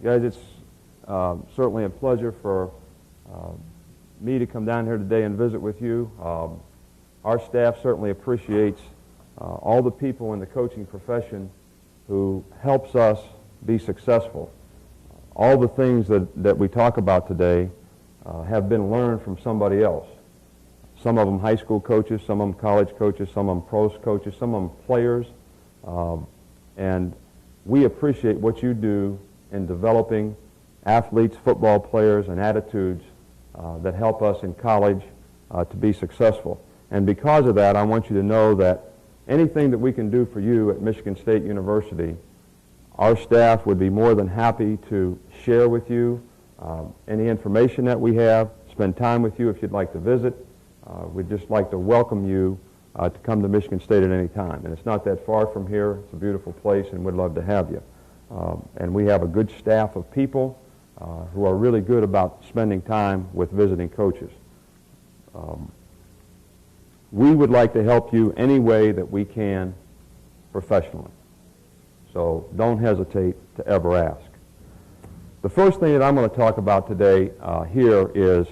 Guys, it's certainly a pleasure for me to come down here today and visit with you. Our staff certainly appreciates all the people in the coaching profession who helps us be successful. All the things that we talk about today have been learned from somebody else. Some of them high school coaches, some of them college coaches, some of them pros coaches, some of them players. And we appreciate what you do in developing athletes, football players, and attitudes that help us in college to be successful. And because of that, I want you to know that anything that we can do for you at Michigan State University, our staff would be more than happy to share with you any information that we have, spend time with you if you'd like to visit. We'd just like to welcome you to come to Michigan State at any time. And it's not that far from here. It's a beautiful place, and we'd love to have you. And we have a good staff of people who are really good about spending time with visiting coaches. We would like to help you any way that we can professionally. So don't hesitate to ever ask. The first thing that I'm going to talk about today here is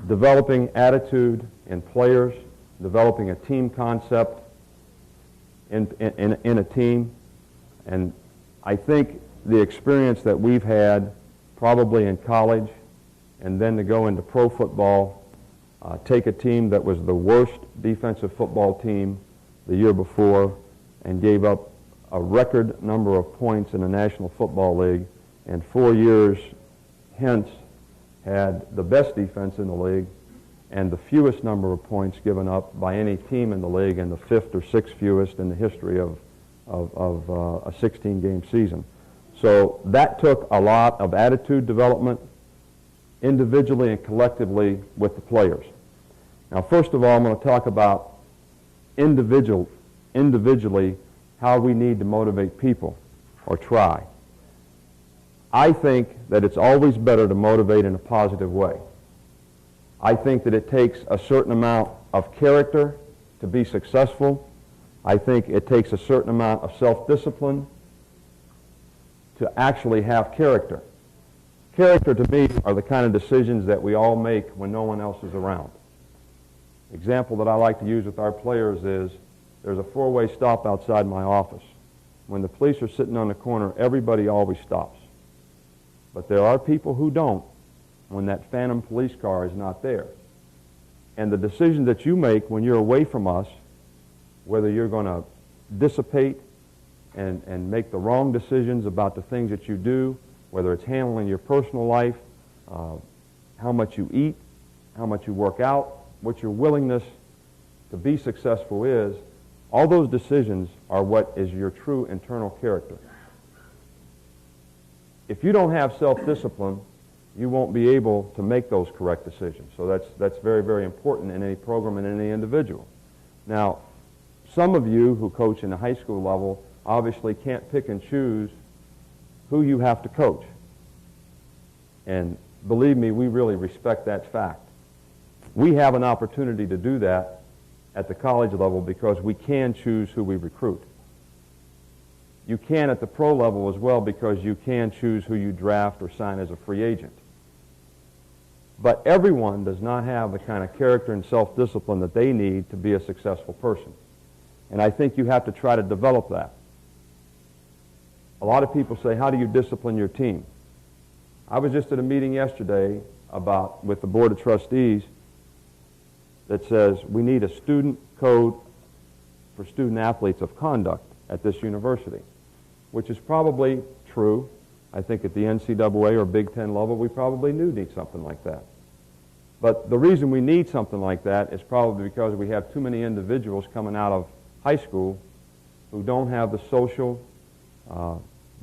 developing attitude in players, developing a team concept in a team. And I think the experience that we've had probably in college and then to go into pro football, take a team that was the worst defensive football team the year before and gave up a record number of points in the National Football League, and 4 years hence had the best defense in the league and the fewest number of points given up by any team in the league, and the fifth or sixth fewest in the history of a 16-game season. So that took a lot of attitude development individually and collectively with the players. Now, first of all, I'm going to talk about individually how we need to motivate people, or try. I think that it's always better to motivate in a positive way. I think that it takes a certain amount of character to be successful. I think it takes a certain amount of self-discipline to actually have character. Character, to me, are the kind of decisions that we all make when no one else is around. Example that I like to use with our players is there's a four-way stop outside my office. When the police are sitting on the corner, everybody always stops. But there are people who don't when that phantom police car is not there. And the decision that you make when you're away from us, whether you're going to dissipate and make the wrong decisions about the things that you do, whether it's handling your personal life, how much you eat, how much you work out, what your willingness to be successful is, all those decisions are what is your true internal character. If you don't have self-discipline, you won't be able to make those correct decisions. So that's very, very important in any program and any individual. Now, some of you who coach in the high school level obviously can't pick and choose who you have to coach. And believe me, we really respect that fact. We have an opportunity to do that at the college level because we can choose who we recruit. You can at the pro level as well because you can choose who you draft or sign as a free agent. But everyone does not have the kind of character and self-discipline that they need to be a successful person. And I think you have to try to develop that. A lot of people say, how do you discipline your team? I was just at a meeting yesterday with the Board of Trustees that says we need a student code for student athletes of conduct at this university, which is probably true. I think at the NCAA or Big Ten level, we probably do need something like that. But the reason we need something like that is probably because we have too many individuals coming out of high school who don't have the social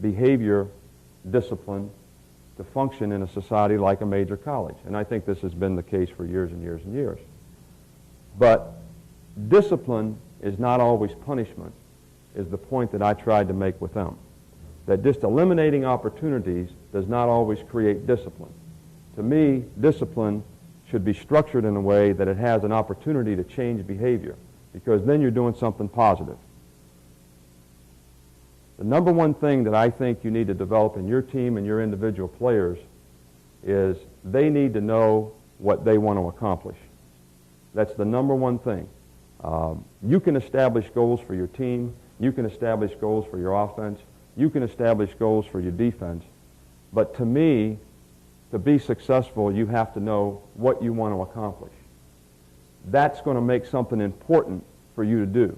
behavior discipline to function in a society like a major college. And I think this has been the case for years and years and years. But discipline is not always punishment, is the point that I tried to make with them. That just eliminating opportunities does not always create discipline. To me, discipline should be structured in a way that it has an opportunity to change behavior, because then you're doing something positive. The number one thing that I think you need to develop in your team and your individual players is they need to know what they want to accomplish. That's the number one thing. You can establish goals for your team. You can establish goals for your offense. You can establish goals for your defense. But to me, to be successful, you have to know what you want to accomplish. That's going to make something important for you to do,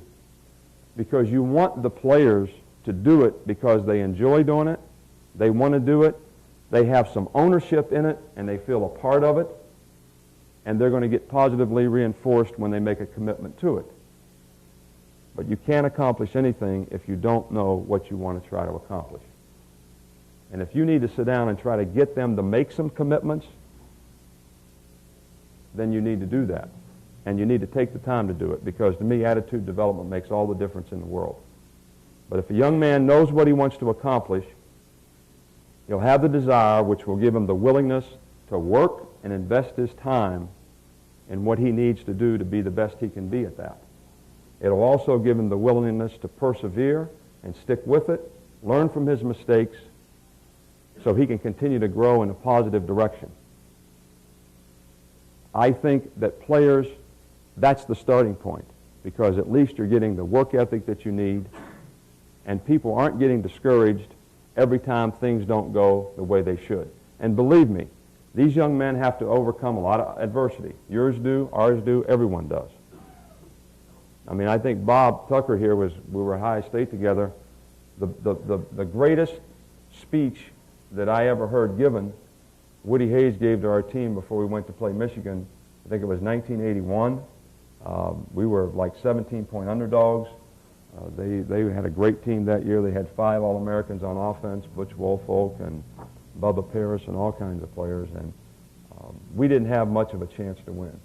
because you want the players to do it because they enjoy doing it, they want to do it, they have some ownership in it, and they feel a part of it, and they're going to get positively reinforced when they make a commitment to it. But you can't accomplish anything if you don't know what you want to try to accomplish. And if you need to sit down and try to get them to make some commitments, then you need to do that. And you need to take the time to do it, because to me, attitude development makes all the difference in the world. But if a young man knows what he wants to accomplish, he'll have the desire, which will give him the willingness to work and invest his time in what he needs to do to be the best he can be at that. It'll also give him the willingness to persevere and stick with it, learn from his mistakes, so he can continue to grow in a positive direction. I think that players, that's the starting point, because at least you're getting the work ethic that you need, and people aren't getting discouraged every time things don't go the way they should. And believe me, these young men have to overcome a lot of adversity. Yours do, ours do, everyone does. I mean, I think Bob Tucker here we were at Ohio State together. The greatest speech that I ever heard given, Woody Hayes gave to our team before we went to play Michigan. I think it was 1981. We were like 17-point underdogs. They had a great team that year. They had 5 All-Americans on offense, Butch Woolfolk and Bubba Paris and all kinds of players. And we didn't have much of a chance to win.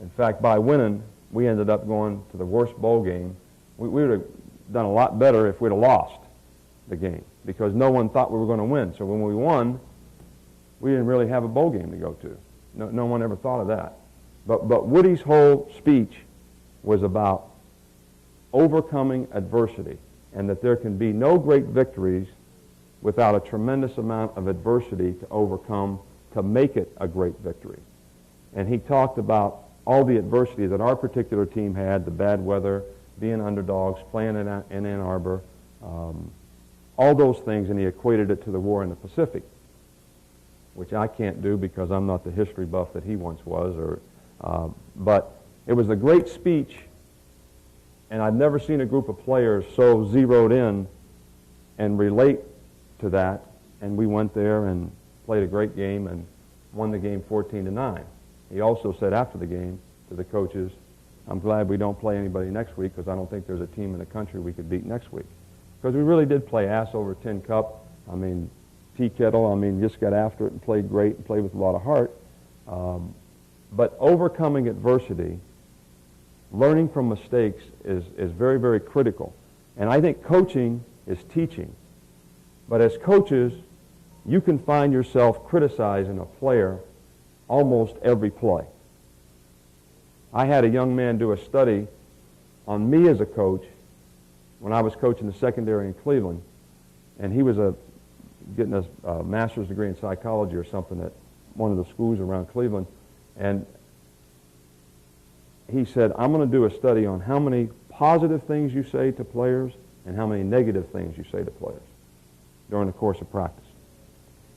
In fact, by winning, we ended up going to the worst bowl game. We would have done a lot better if we'd have lost the game, because no one thought we were going to win. So when we won, we didn't really have a bowl game to go to. No one ever thought of that. But Woody's whole speech was about overcoming adversity, and that there can be no great victories without a tremendous amount of adversity to overcome to make it a great victory. And he talked about all the adversity that our particular team had, the bad weather, being underdogs, playing in Ann Arbor, all those things, and he equated it to the war in the Pacific, which I can't do because I'm not the history buff that he once was. But it was a great speech, and I've never seen a group of players so zeroed in and relate to that. And we went there and played a great game and won the game 14-9. He also said after the game to the coaches, "I'm glad we don't play anybody next week, because I don't think there's a team in the country we could beat next week." Because we really did play ass over tin cup. I mean, tea kettle, just got after it and played great and played with a lot of heart. But overcoming adversity, learning from mistakes is very, very critical. And I think coaching is teaching. But as coaches, you can find yourself criticizing a player almost every play. I had a young man do a study on me as a coach when I was coaching the secondary in Cleveland, and he was getting a master's degree in psychology or something at one of the schools around Cleveland, and he said, "I'm going to do a study on how many positive things you say to players and how many negative things you say to players during the course of practice."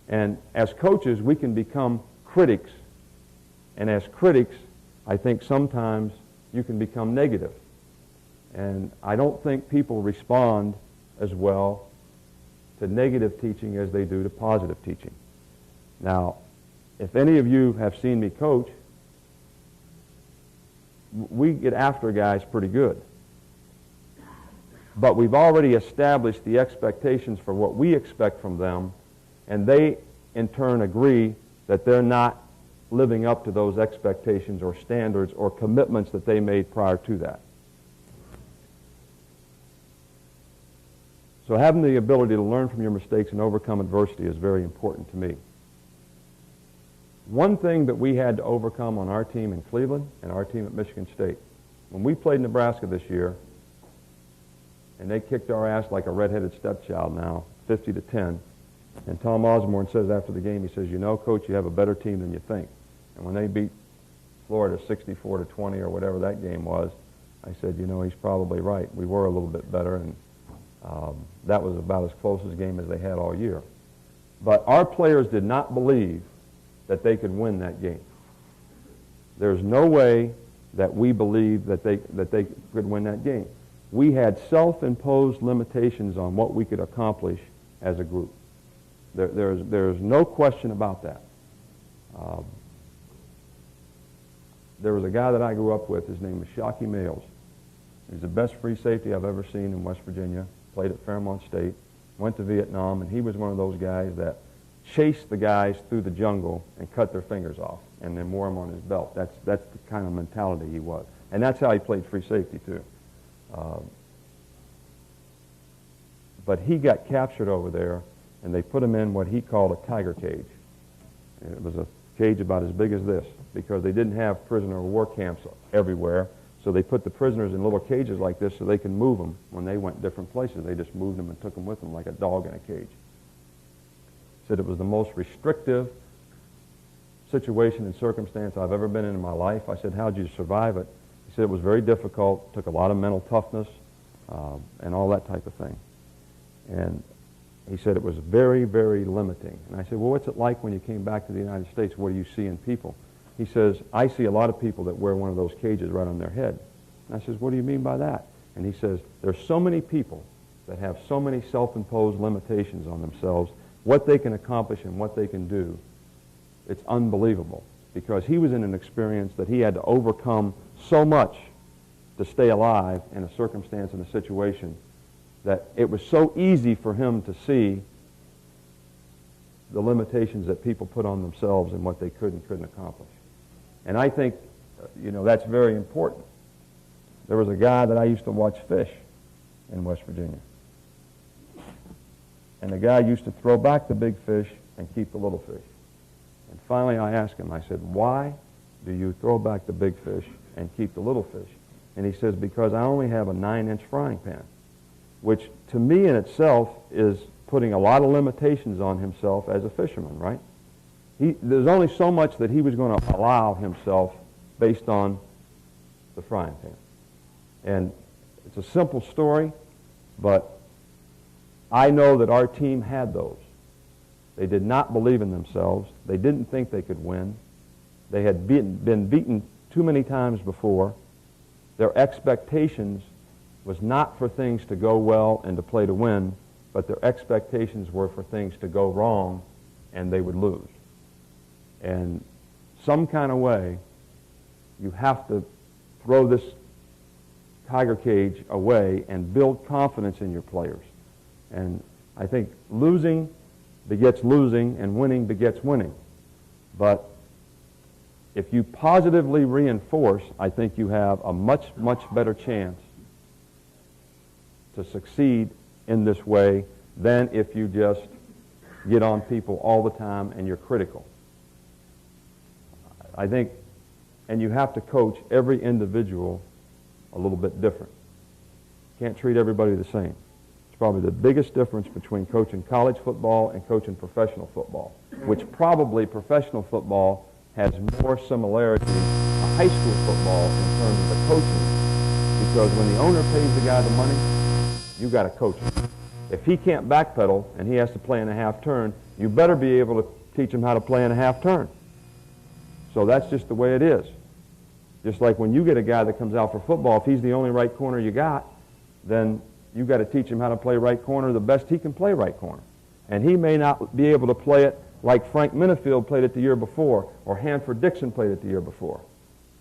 And as coaches, we can become critics, and as critics, I think sometimes you can become negative. And I don't think people respond as well to negative teaching as they do to positive teaching. Now, if any of you have seen me coach, we get after guys pretty good. But we've already established the expectations for what we expect from them, and they in turn agree that they're not living up to those expectations or standards or commitments that they made prior to that. So having the ability to learn from your mistakes and overcome adversity is very important to me. One thing that we had to overcome on our team in Cleveland and our team at Michigan State, when we played Nebraska this year, and they kicked our ass like a redheaded stepchild now, 50-10. And Tom Osborne says after the game, he says, you know, Coach, you have a better team than you think. And when they beat Florida 64-20 or whatever that game was, I said, you know, he's probably right. We were a little bit better, and that was about as close a game as they had all year. But our players did not believe that they could win that game. There's no way that we believed that they could win that game. We had self-imposed limitations on what we could accomplish as a group. There's no question about that. There was a guy that I grew up with. His name was Shockey Males. He's the best free safety I've ever seen in West Virginia. Played at Fairmont State. Went to Vietnam, and he was one of those guys that chased the guys through the jungle and cut their fingers off and then wore them on his belt. That's the kind of mentality he was. And that's how he played free safety, too. But he got captured over there, and they put him in what he called a tiger cage. And it was a cage about as big as this, because they didn't have prisoner of war camps everywhere, so they put the prisoners in little cages like this so they can move them when they went different places. They just moved them and took them with them like a dog in a cage. Said it was the most restrictive situation and circumstance I've ever been in my life. I said, how'd you survive it? He said it was very difficult, took a lot of mental toughness, and all that type of thing. And he said it was very, very limiting. And I said, well, what's it like when you came back to the United States? What do you see in people? He says, I see a lot of people that wear one of those cages right on their head. And I says, what do you mean by that? And he says, there's so many people that have so many self-imposed limitations on themselves, what they can accomplish and what they can do. It's unbelievable, because he was in an experience that he had to overcome so much to stay alive in a circumstance and a situation that it was so easy for him to see the limitations that people put on themselves and what they could and couldn't accomplish. And I think, you know, that's very important. There was a guy that I used to watch fish in West Virginia. And the guy used to throw back the big fish and keep the little fish. And finally I asked him, I said, why do you throw back the big fish and keep the little fish? And he says, because I only have a 9-inch frying pan, which to me in itself is putting a lot of limitations on himself as a fisherman, right? There's only so much that he was going to allow himself based on the frying pan. And it's a simple story, but I know that our team had those. They did not believe in themselves. They didn't think they could win. They had been beaten too many times before. Their expectations was not for things to go well and to play to win, but their expectations were for things to go wrong and they would lose. And some kind of way, you have to throw this tiger cage away and build confidence in your players. And I think losing begets losing and winning begets winning. But if you positively reinforce, I think you have a much, much better chance to succeed in this way than if you just get on people all the time and you're critical. I think, and you have to coach every individual a little bit different. Can't treat everybody the same. It's probably the biggest difference between coaching college football and coaching professional football, which probably professional football has more similarity to high school football in terms of the coaching, because when the owner pays the guy the money, you got to coach him. If he can't backpedal and he has to play in a half turn, you better be able to teach him how to play in a half turn. So that's just the way it is. Just like when you get a guy that comes out for football, if he's the only right corner you got, then you got to teach him how to play right corner the best he can play right corner. And he may not be able to play it like Frank Minifield played it the year before, or Hanford Dixon played it the year before.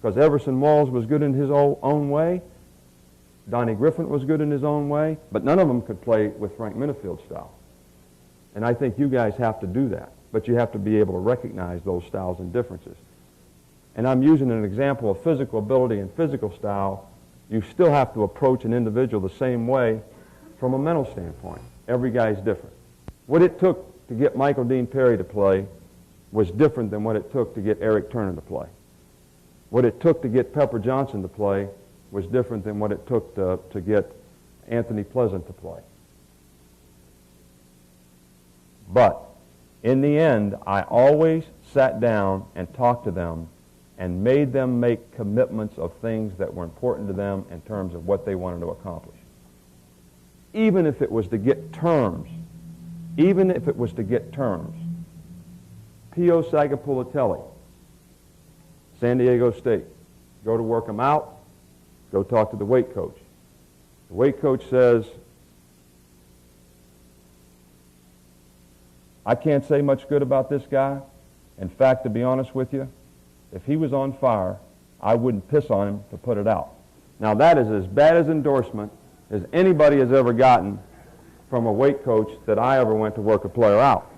Because Everson Walls was good in his own way, Donnie Griffin was good in his own way, but none of them could play with Frank Minifield's style. And I think you guys have to do that, but you have to be able to recognize those styles and differences. And I'm using an example of physical ability and physical style. You still have to approach an individual the same way from a mental standpoint. Every guy's different. What it took to get Michael Dean Perry to play was different than what it took to get Eric Turner to play. What it took to get Pepper Johnson to play was different than what it took to get Anthony Pleasant to play. But in the end, I always sat down and talked to them and made them make commitments of things that were important to them in terms of what they wanted to accomplish. Even if it was to get terms, P.O. Sagapulatelli, San Diego State, go to work them out, go talk to the weight coach. The weight coach says, I can't say much good about this guy. In fact, to be honest with you, if he was on fire, I wouldn't piss on him to put it out. Now that is as bad as endorsement as anybody has ever gotten from a weight coach that I ever went to work a player out.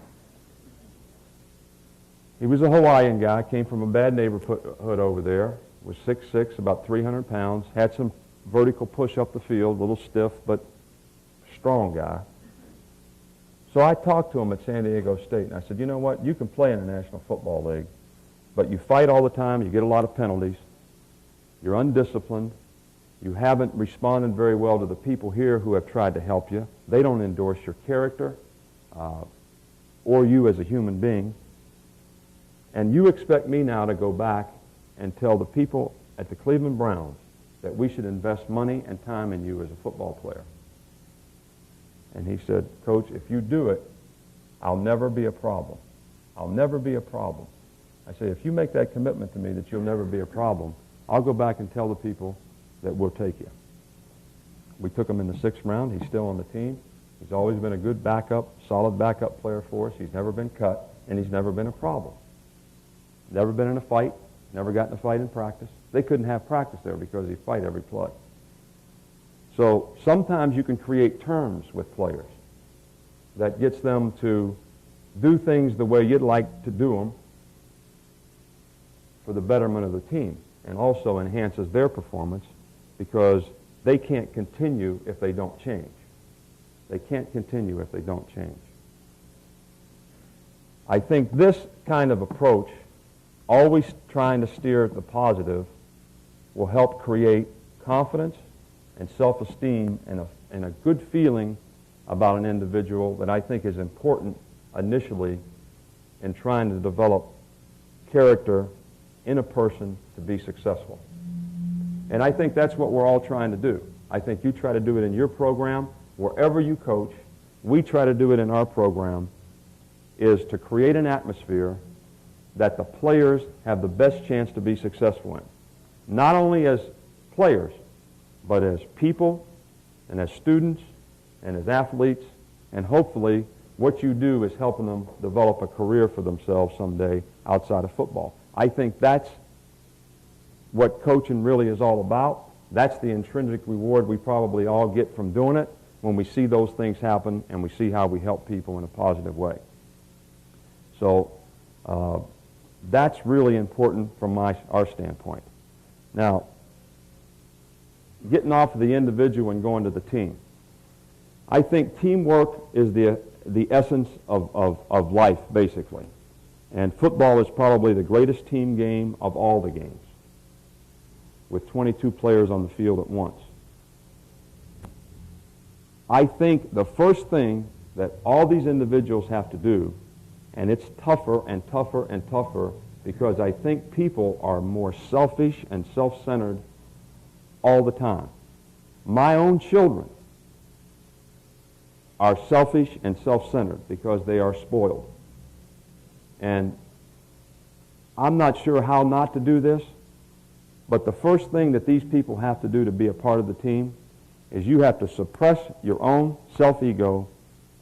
He was a Hawaiian guy, came from a bad neighborhood over there, was 6'6", about 300 pounds, had some vertical push up the field, a little stiff, but strong guy. So I talked to him at San Diego State, and I said, you know what, you can play in the National Football League, but you fight all the time, you get a lot of penalties, you're undisciplined, you haven't responded very well to the people here who have tried to help you. They don't endorse your character or you as a human being. And you expect me now to go back and tell the people at the Cleveland Browns that we should invest money and time in you as a football player. And he said, Coach, if you do it, I'll never be a problem. I'll never be a problem. I said, if you make that commitment to me that you'll never be a problem, I'll go back and tell the people that we'll take you. We took him in the 6th round. He's still on the team. He's always been a good backup, solid backup player for us. He's never been cut, and he's never been a problem. Never been in a fight, never got in a fight in practice. They couldn't have practice there because he'd fight every play. So sometimes you can create terms with players that gets them to do things the way you'd like to do them for the betterment of the team, and also enhances their performance because they can't continue if they don't change. They can't continue if they don't change. I think this kind of approach, always trying to steer the positive, will help create confidence and self-esteem and a good feeling about an individual that I think is important initially in trying to develop character in a person to be successful. And I think that's what we're all trying to do. I think you try to do it in your program, wherever you coach. We try to do it in our program, is to create an atmosphere that the players have the best chance to be successful in. Not only as players, but as people, and as students, and as athletes, and hopefully what you do is helping them develop a career for themselves someday outside of football. I think that's what coaching really is all about. That's the intrinsic reward we probably all get from doing it when we see those things happen and we see how we help people in a positive way. So that's really important from our standpoint. Now, getting off of the individual and going to the team. I think teamwork is the essence of life, basically. And football is probably the greatest team game of all the games, with 22 players on the field at once. I think the first thing that all these individuals have to do, and it's tougher and tougher and tougher because I think people are more selfish and self-centered all the time. My own children are selfish and self-centered because they are spoiled. And I'm not sure how not to do this, but the first thing that these people have to do to be a part of the team is you have to suppress your own self-ego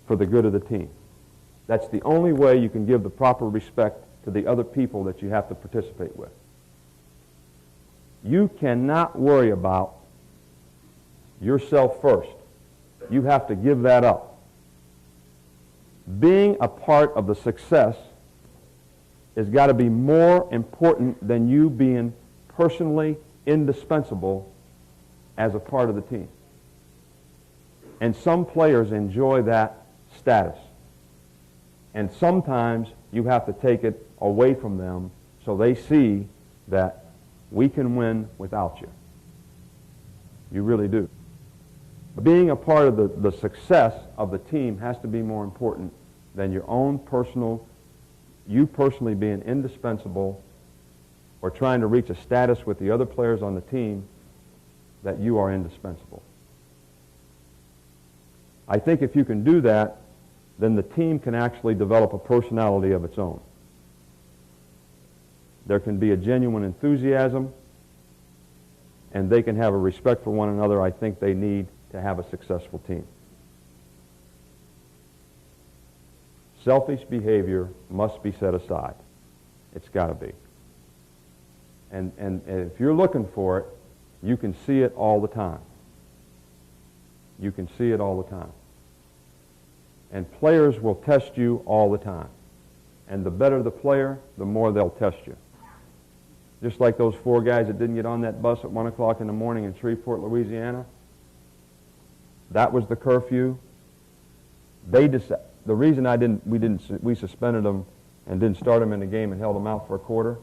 for the good of the team. That's the only way you can give the proper respect to the other people that you have to participate with. You cannot worry about yourself first. You have to give that up. Being a part of the success has got to be more important than you being personally indispensable as a part of the team. And some players enjoy that status. And sometimes you have to take it away from them so they see that we can win without you. You really do. being a part of the success of the team has to be more important than your own personal, you personally being indispensable or trying to reach a status with the other players on the team that you are indispensable. I think if you can do that, then the team can actually develop a personality of its own. There can be a genuine enthusiasm, and they can have a respect for one another I think they need to have a successful team. Selfish behavior must be set aside. It's got to be. And if you're looking for it, you can see it all the time. You can see it all the time. And players will test you all the time. And the better the player, the more they'll test you. Just like those 4 guys that didn't get on that bus at 1 o'clock in the morning in Shreveport, Louisiana. That was the curfew. The reason we suspended them and didn't start them in the game and held them out for a quarter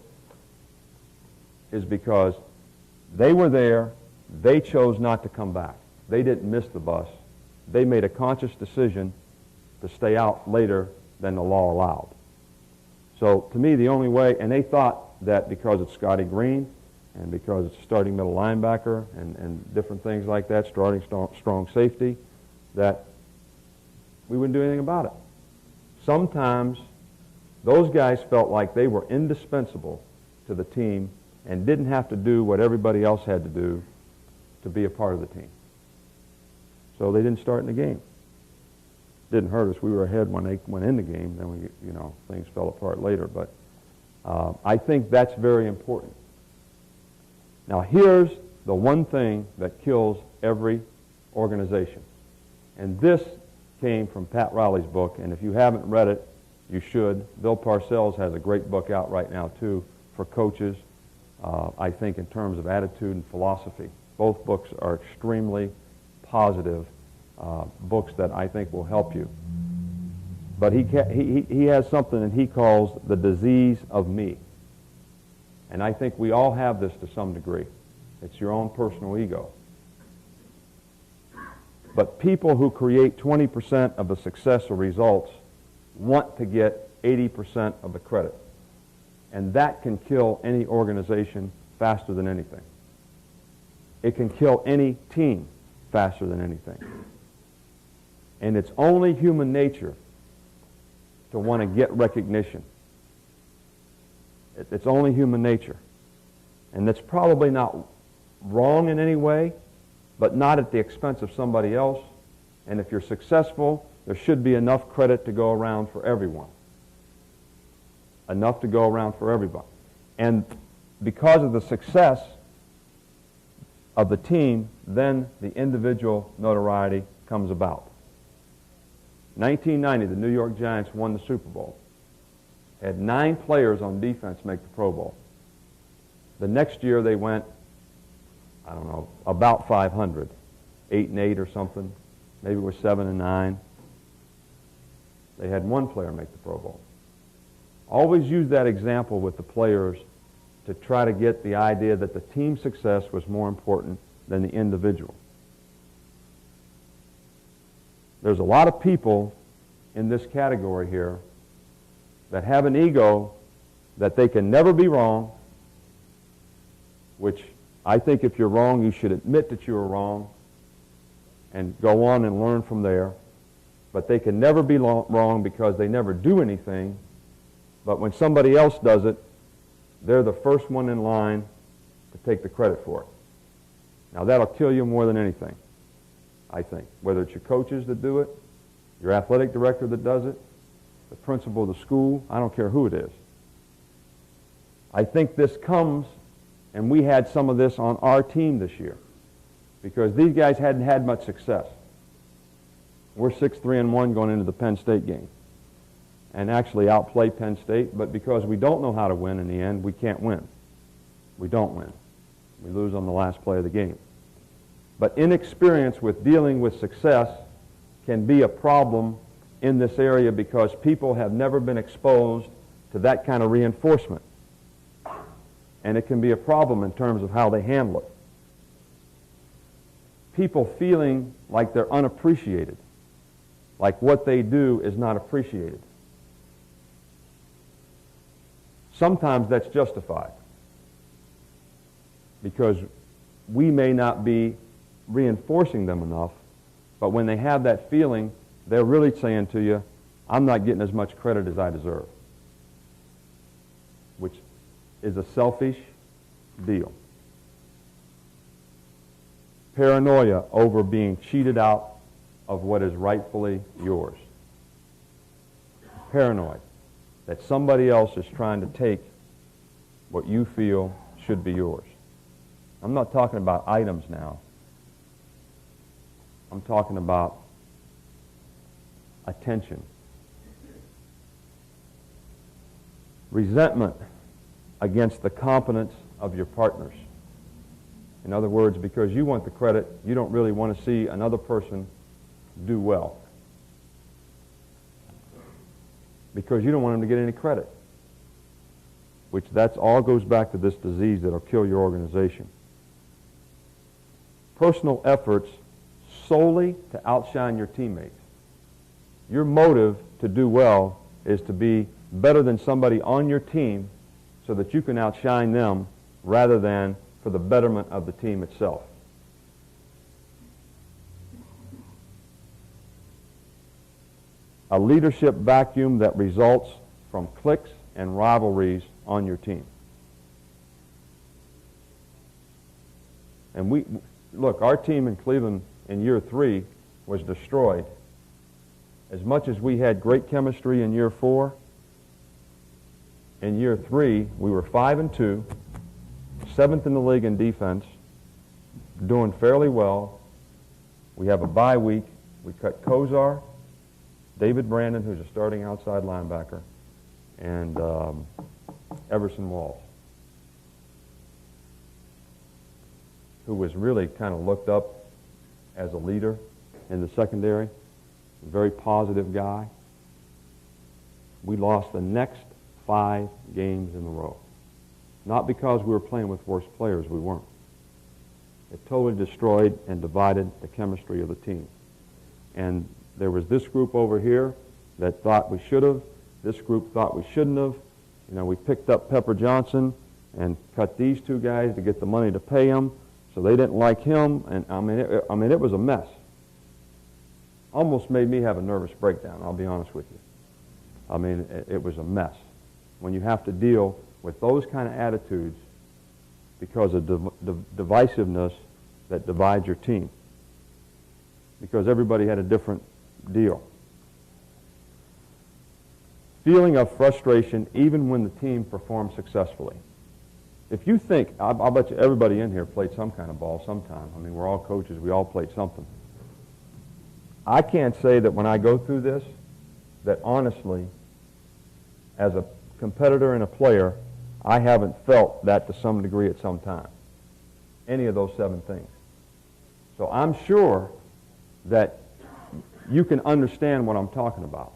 is because they were there, they chose not to come back. They didn't miss the bus. They made a conscious decision to stay out later than the law allowed. So to me, the only way, and they thought that because it's Scotty Green and because it's a starting middle linebacker and different things like that, starting strong safety, that we wouldn't do anything about it. Sometimes those guys felt like they were indispensable to the team and didn't have to do what everybody else had to do to be a part of the team. So they didn't start in the game. Didn't hurt us. We were ahead when they went in the game. Then things fell apart later. But I think that's very important. Now here's the one thing that kills every organization. And this came from Pat Riley's book, and if you haven't read it, you should. Bill Parcells has a great book out right now, too, for coaches, I think in terms of attitude and philosophy. Both books are extremely positive books that I think will help you. But he has something that he calls the disease of me. And I think we all have this to some degree. It's your own personal ego. But people who create 20% of the success or results want to get 80% of the credit. And that can kill any organization faster than anything. It can kill any team faster than anything. And it's only human nature to want to get recognition. It's only human nature. And that's probably not wrong in any way, but not at the expense of somebody else. And if you're successful, there should be enough credit to go around for everyone. Enough to go around for everybody. And because of the success of the team, then the individual notoriety comes about. 1990, the New York Giants won the Super Bowl. Had 9 players on defense make the Pro Bowl. The next year they went, I don't know, about 500, 8-8 or something. Maybe it was 7-9. They had 1 player make the Pro Bowl. Always use that example with the players to try to get the idea that the team success was more important than the individual. There's a lot of people in this category here that have an ego that they can never be wrong, which I think if you're wrong, you should admit that you were wrong and go on and learn from there. But they can never be wrong because they never do anything. But when somebody else does it, they're the first one in line to take the credit for it. Now that'll kill you more than anything, I think. Whether it's your coaches that do it, your athletic director that does it, the principal of the school, I don't care who it is. I think this comes, and we had some of this on our team this year, because these guys hadn't had much success. We're 6-3-1 going into the Penn State game, and actually outplay Penn State, but because we don't know how to win in the end, we can't win. We don't win. We lose on the last play of the game. But inexperience with dealing with success can be a problem in this area because people have never been exposed to that kind of reinforcement. And it can be a problem in terms of how they handle it. people feeling like they're unappreciated, like what they do is not appreciated. Sometimes that's justified because we may not be reinforcing them enough, but when they have that feeling, they're really saying to you, I'm not getting as much credit as I deserve, which is a selfish deal. Paranoia over being cheated out of what is rightfully yours. Paranoid that somebody else is trying to take what you feel should be yours. I'm not talking about items now. I'm talking about attention. Resentment against the competence of your partners. In other words, because you want the credit, you don't really want to see another person do well. Because you don't want them to get any credit. Which that's all goes back to this disease that'll kill your organization. Personal efforts solely to outshine your teammates. Your motive to do well is to be better than somebody on your team so that you can outshine them rather than for the betterment of the team itself. A leadership vacuum that results from cliques and rivalries on your team. And look, our team in Cleveland in year 3 was destroyed. As much as we had great chemistry in year 4, in year 3 we were 5-2, 7th in the league in defense, doing fairly well. We have a bye week. We cut Kozar, David Brandon, who's a starting outside linebacker, and Everson Walls, who was really kind of looked up as a leader in the secondary, a very positive guy. We lost the next 5 games in a row. Not because we were playing with worse players, we weren't. It totally destroyed and divided the chemistry of the team. And there was this group over here that thought we should have. This group thought we shouldn't have. You know, we picked up Pepper Johnson and cut these 2 guys to get the money to pay him, so they didn't like him. And I mean, it was a mess. Almost made me have a nervous breakdown, I'll be honest with you. I mean, it was a mess. When you have to deal with those kind of attitudes because of divisiveness that divides your team. Because everybody had a different deal. Feeling of frustration even when the team performs successfully. If you think, I'll bet you everybody in here played some kind of ball sometime. I mean, we're all coaches. We all played something. I can't say that when I go through this, that honestly, as a competitor and a player, I haven't felt that to some degree at some time. Any of those 7 things. So I'm sure that you can understand what I'm talking about.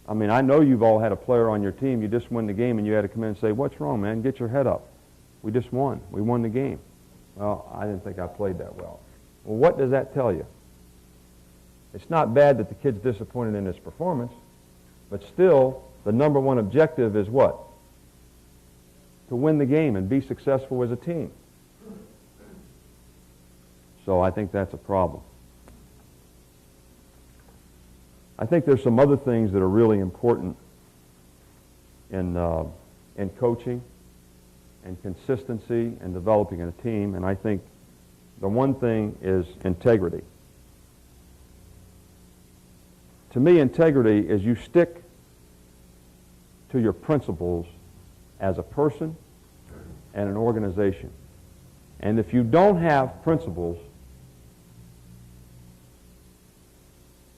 I mean, I know you've all had a player on your team, you just win the game and you had to come in and say, what's wrong, man? Get your head up. We just won. We won the game. Well, I didn't think I played that well. Well, what does that tell you? It's not bad that the kid's disappointed in his performance, but still, the number one objective is what? To win the game and be successful as a team. So I think that's a problem. I think there's some other things that are really important in coaching and consistency and developing a team, and I think the one thing is integrity. To me, integrity is you stick to your principles as a person and an organization. And if you don't have principles,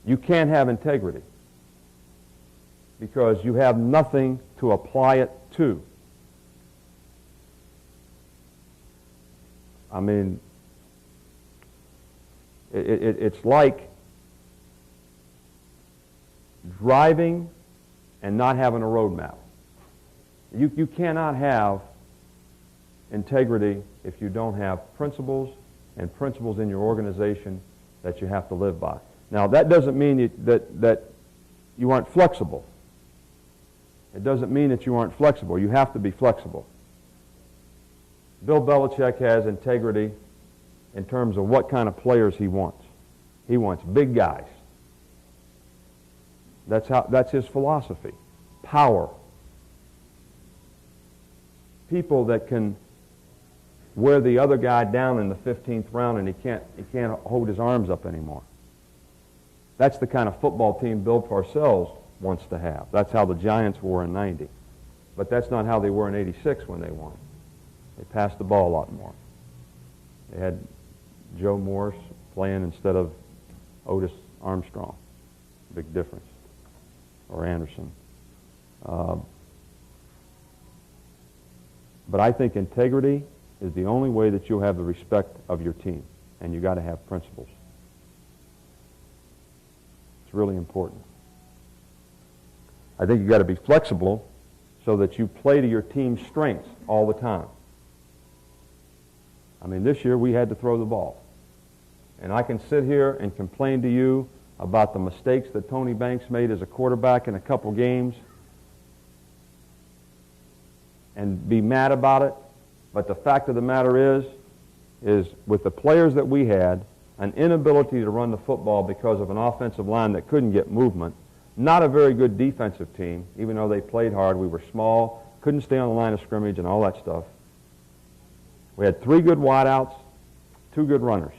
you can't have integrity because you have nothing to apply it to. I mean, it's like driving and not having a road map. You cannot have integrity if you don't have principles and principles in your organization that you have to live by. Now, that doesn't mean that you aren't flexible. It doesn't mean that you aren't flexible. You have to be flexible. Bill Belichick has integrity in terms of what kind of players he wants. He wants big guys. That's his philosophy. Power. People that can wear the other guy down in the 15th round and he can't hold his arms up anymore. That's the kind of football team Bill Parcells wants to have. That's how the Giants were in 90. But that's not how they were in 86 when they won. They passed the ball a lot more. They had Joe Morris playing instead of Otis Armstrong. Big difference. Or Anderson. But I think integrity is the only way that you'll have the respect of your team. And you've got to have principles. It's really important. I think you've got to be flexible so that you play to your team's strengths all the time. I mean, this year we had to throw the ball. And I can sit here and complain to you about the mistakes that Tony Banks made as a quarterback in a couple games and be mad about it. But the fact of the matter is with the players that we had, an inability to run the football because of an offensive line that couldn't get movement, not a very good defensive team, even though they played hard. We were small, couldn't stay on the line of scrimmage and all that stuff. We had 3 good wideouts, 2 good runners,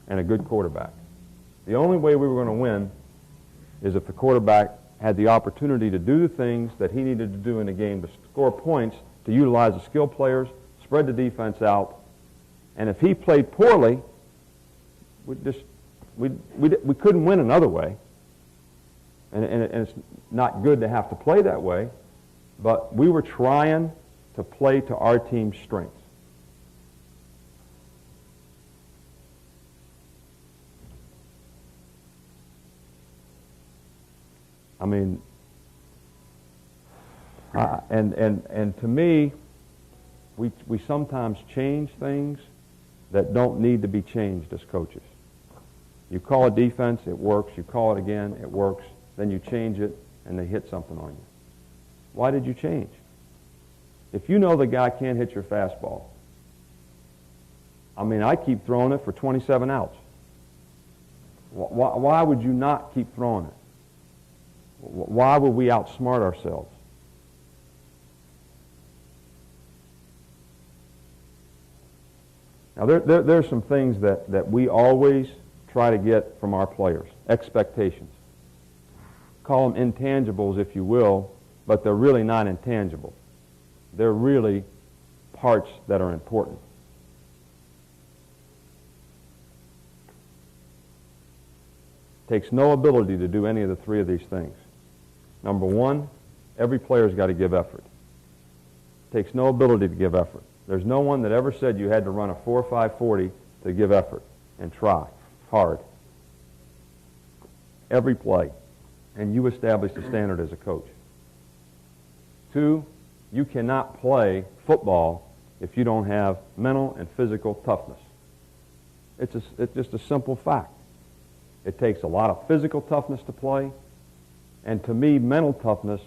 and a good quarterback. The only way we were going to win is if the quarterback had the opportunity to do the things that he needed to do in the game to score points, to utilize the skill players, spread the defense out. And if he played poorly, we couldn't win another way. And it's not good to have to play that way, but we were trying to play to our team's strengths. I mean, and to me, we sometimes change things that don't need to be changed as coaches. You call a defense, it works. You call it again, it works. Then you change it, and they hit something on you. Why did you change? If you know the guy can't hit your fastball, I mean, I keep throwing it for 27 outs. Why would you not keep throwing it? Why would we outsmart ourselves? Now, there's some things that we always try to get from our players. Expectations. Call them intangibles, if you will, but they're really not intangible. They're really parts that are important. Takes no ability to do any of the 3 of these things. Number 1, every player's got to give effort. Takes no ability to give effort. There's no one that ever said you had to run a 4.5 to give effort and try hard. Every play. And you establish the standard as a coach. 2, you cannot play football if you don't have mental and physical toughness. It's just a simple fact. It takes a lot of physical toughness to play, and to me, mental toughness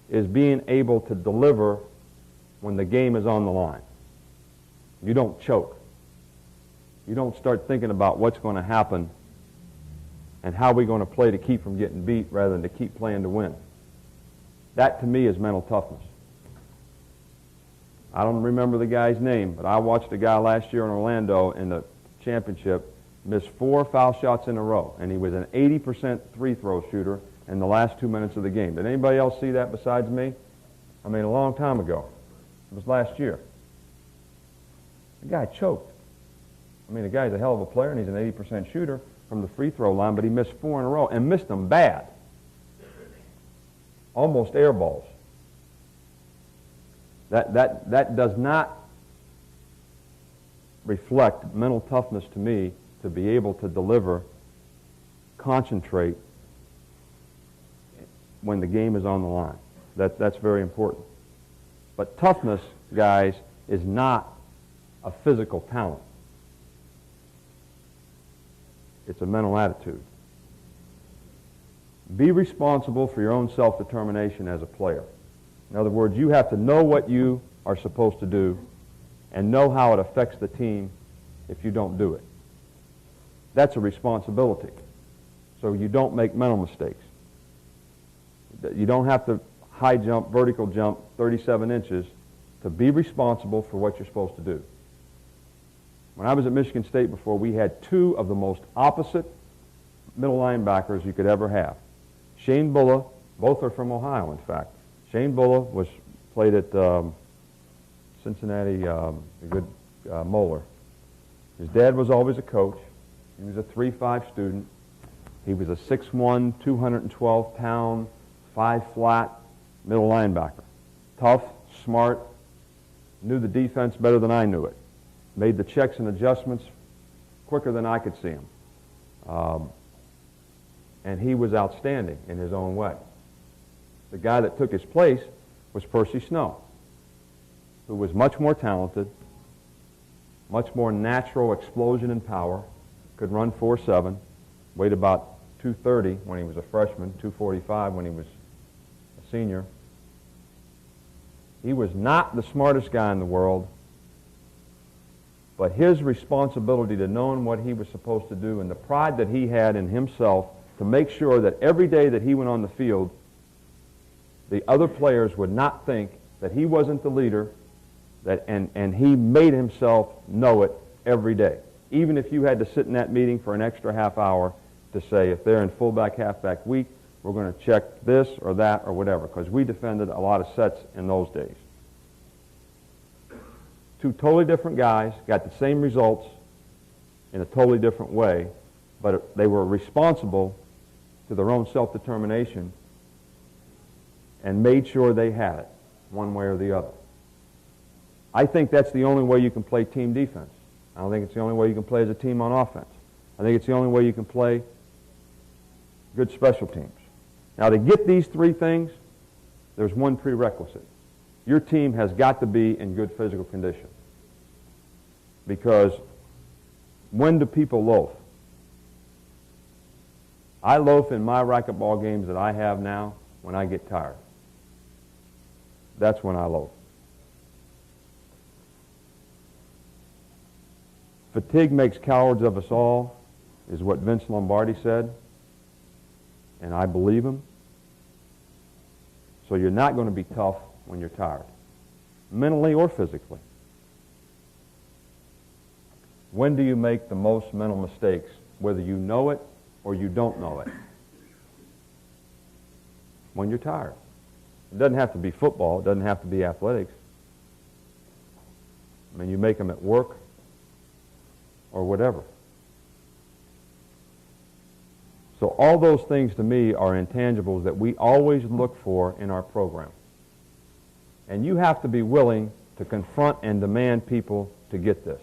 is being able to deliver when the game is on the line. You don't choke. You don't start thinking about what's going to happen and how we're going to play to keep from getting beat rather than to keep playing to win. That, to me, is mental toughness. I don't remember the guy's name, but I watched a guy last year in Orlando in the championship miss 4 foul shots in a row, and he was an 80% free throw shooter in the last 2 minutes of the game. Did anybody else see that besides me? I mean, a long time ago. It was last year. The guy choked. I mean, the guy's a hell of a player, and he's an 80% shooter from the free throw line, but he missed 4 in a row, and missed them bad. Almost air balls. That does not reflect mental toughness to me, to be able to deliver, concentrate when the game is on the line. That's very important. But toughness, guys, is not a physical talent. It's a mental attitude. Be responsible for your own self-determination as a player. In other words, you have to know what you are supposed to do and know how it affects the team if you don't do it. That's a responsibility. So you don't make mental mistakes. You don't have to high jump, vertical jump 37 inches to be responsible for what you're supposed to do. When I was at Michigan State before, we had two of the most opposite middle linebackers you could ever have. Shane Bulla, both are from Ohio, in fact. Shane Bulla played at Cincinnati, a good Moeller. His dad was always a coach. He was a 3.5 student. He was a 6'1", 212-pound, 5-flat middle linebacker. Tough, smart, knew the defense better than I knew it. Made the checks and adjustments quicker than I could see them. And he was outstanding in his own way. The guy that took his place was Percy Snow, who was much more talented, much more natural explosion and power, could run 4.7, weighed about 230 when he was a freshman, 245 when he was a senior. He was not the smartest guy in the world, but his responsibility to knowing what he was supposed to do and the pride that he had in himself to make sure that every day that he went on the field, the other players would not think that he wasn't the leader, and he made himself know it every day. Even if you had to sit in that meeting for an extra half hour to say, if they're in fullback, halfback week, we're going to check this or that or whatever, because we defended a lot of sets in those days. Two totally different guys, got the same results in a totally different way, but they were responsible to their own self-determination and made sure they had it, one way or the other. I think that's the only way you can play team defense. I don't think it's the only way you can play as a team on offense. I think it's the only way you can play good special teams. Now, to get these three things, there's one prerequisite. Your team has got to be in good physical condition. Because when do people loaf? I loaf in my racquetball games that I have now when I get tired. That's when I loaf. Fatigue makes cowards of us all, is what Vince Lombardi said, and I believe him. So you're not going to be tough when you're tired, mentally or physically. When do you make the most mental mistakes, whether you know it or you don't know it? When you're tired. It doesn't have to be football. It doesn't have to be athletics. I mean, you make them at work or whatever. So all those things to me are intangibles that we always look for in our program. And you have to be willing to confront and demand people to get this.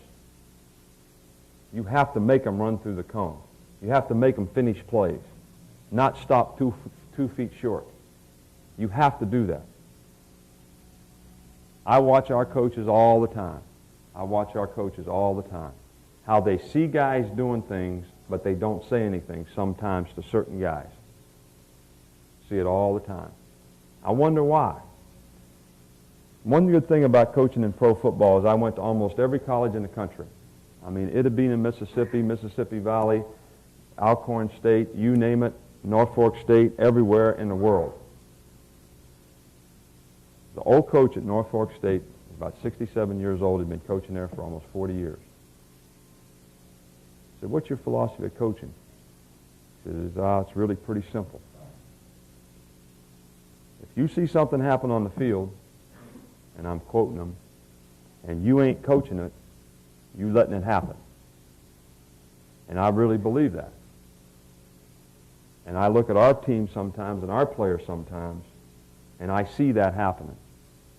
You have to make them run through the cone. You have to make them finish plays, not stop 2 feet short. You have to do that. I watch our coaches all the time. How they see guys doing things, but they don't say anything sometimes to certain guys. See it all the time. I wonder why. One good thing about coaching in pro football is I went to almost every college in the country. I mean, it'd have been in Mississippi, Mississippi Valley, Alcorn State, you name it, Norfolk State, everywhere in the world. The old coach at Norfolk State, about 67 years old, had been coaching there for almost 40 years. I said, what's your philosophy of coaching? He says, it's really pretty simple. If you see something happen on the field, and I'm quoting him, and you ain't coaching it, you letting it happen. And I really believe that. And I look at our team sometimes and our players sometimes, and I see that happening.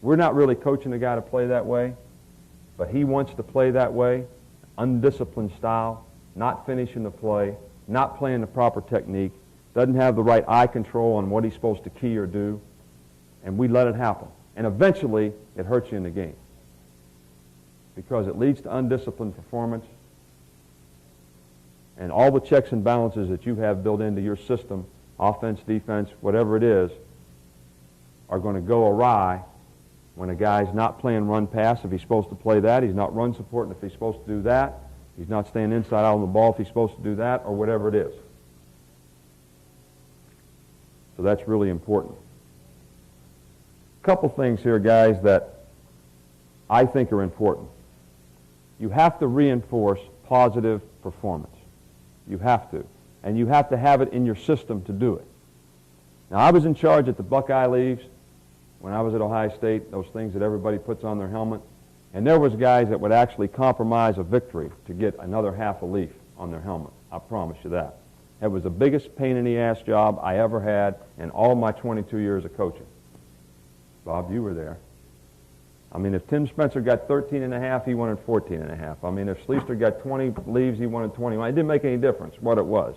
We're not really coaching a guy to play that way, but he wants to play that way, undisciplined style, not finishing the play, not playing the proper technique, doesn't have the right eye control on what he's supposed to key or do, and we let it happen. And eventually, it hurts you in the game. because it leads to undisciplined performance. And all the checks and balances that you have built into your system, offense, defense, whatever it is, are going to go awry when a guy's not playing run pass if he's supposed to play that, he's not run support if he's supposed to do that, he's not staying inside out on the ball if he's supposed to do that, or whatever it is. So that's really important. A couple things here, guys, that I think are important. You have to reinforce positive performance. You have to. And you have to have it in your system to do it. Now, I was in charge at the Buckeye Leaves when I was at Ohio State, those things that everybody puts on their helmet. And there was guys that would actually compromise a victory to get another half a leaf on their helmet. I promise you that. It was the biggest pain in the ass job I ever had in all my 22 years of coaching. Bob, you were there. I mean, if Tim Spencer got 13 and a half, he wanted 14 and a half. I mean, if Sleester got 20 leaves, he wanted 21. It didn't make any difference what it was.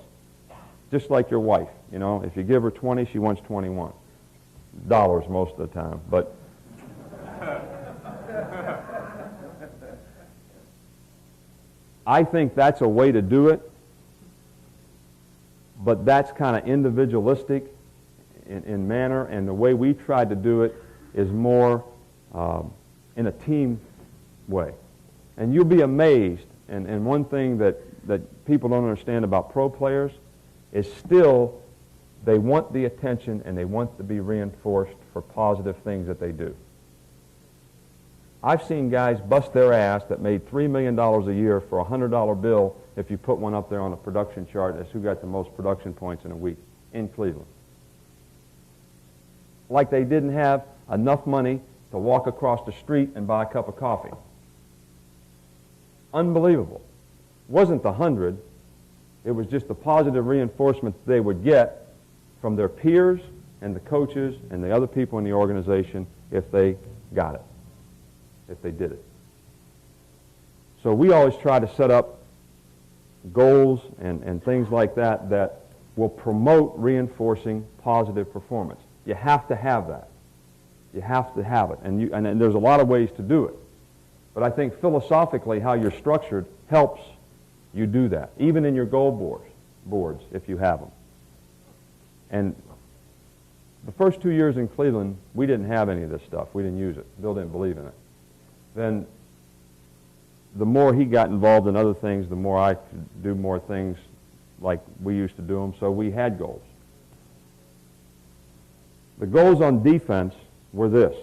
Just like your wife, you know, if you give her 20, she wants 21. Dollars most of the time, but I think that's a way to do it, but that's kind of individualistic in manner, and the way we tried to do it is more in a team way. And you'll be amazed, and one thing that people don't understand about pro players is still they want the attention and they want to be reinforced for positive things that they do. I've seen guys bust their ass that made $3 million a year for a $100 bill if you put one up there on a production chart as who got the most production points in a week in Cleveland. Like they didn't have enough money to walk across the street and buy a cup of coffee. Unbelievable. It wasn't the 100. It was just the positive reinforcement they would get from their peers and the coaches and the other people in the organization if they got it, if they did it. So we always try to set up goals and things like that that will promote reinforcing positive performance. You have to have that. You have to have it. And there's a lot of ways to do it. But I think philosophically how you're structured helps you do that, even in your goal boards if you have them. And the first 2 years in Cleveland, we didn't have any of this stuff. We didn't use it. Bill didn't believe in it. Then the more he got involved in other things, the more I could do more things like we used to do them, so we had goals. The goals on defense were this.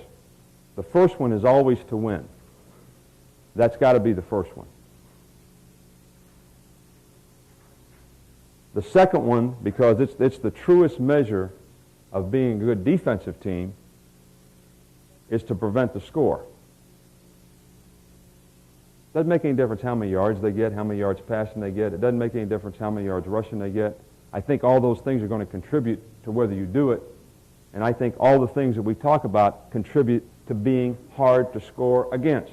The first one is always to win. That's got to be the first one. The second one, because it's the truest measure of being a good defensive team, is to prevent the score. Doesn't make any difference how many yards they get, how many yards passing they get. It doesn't make any difference how many yards rushing they get. I think all those things are going to contribute to whether you do it. And I think all the things that we talk about contribute to being hard to score against.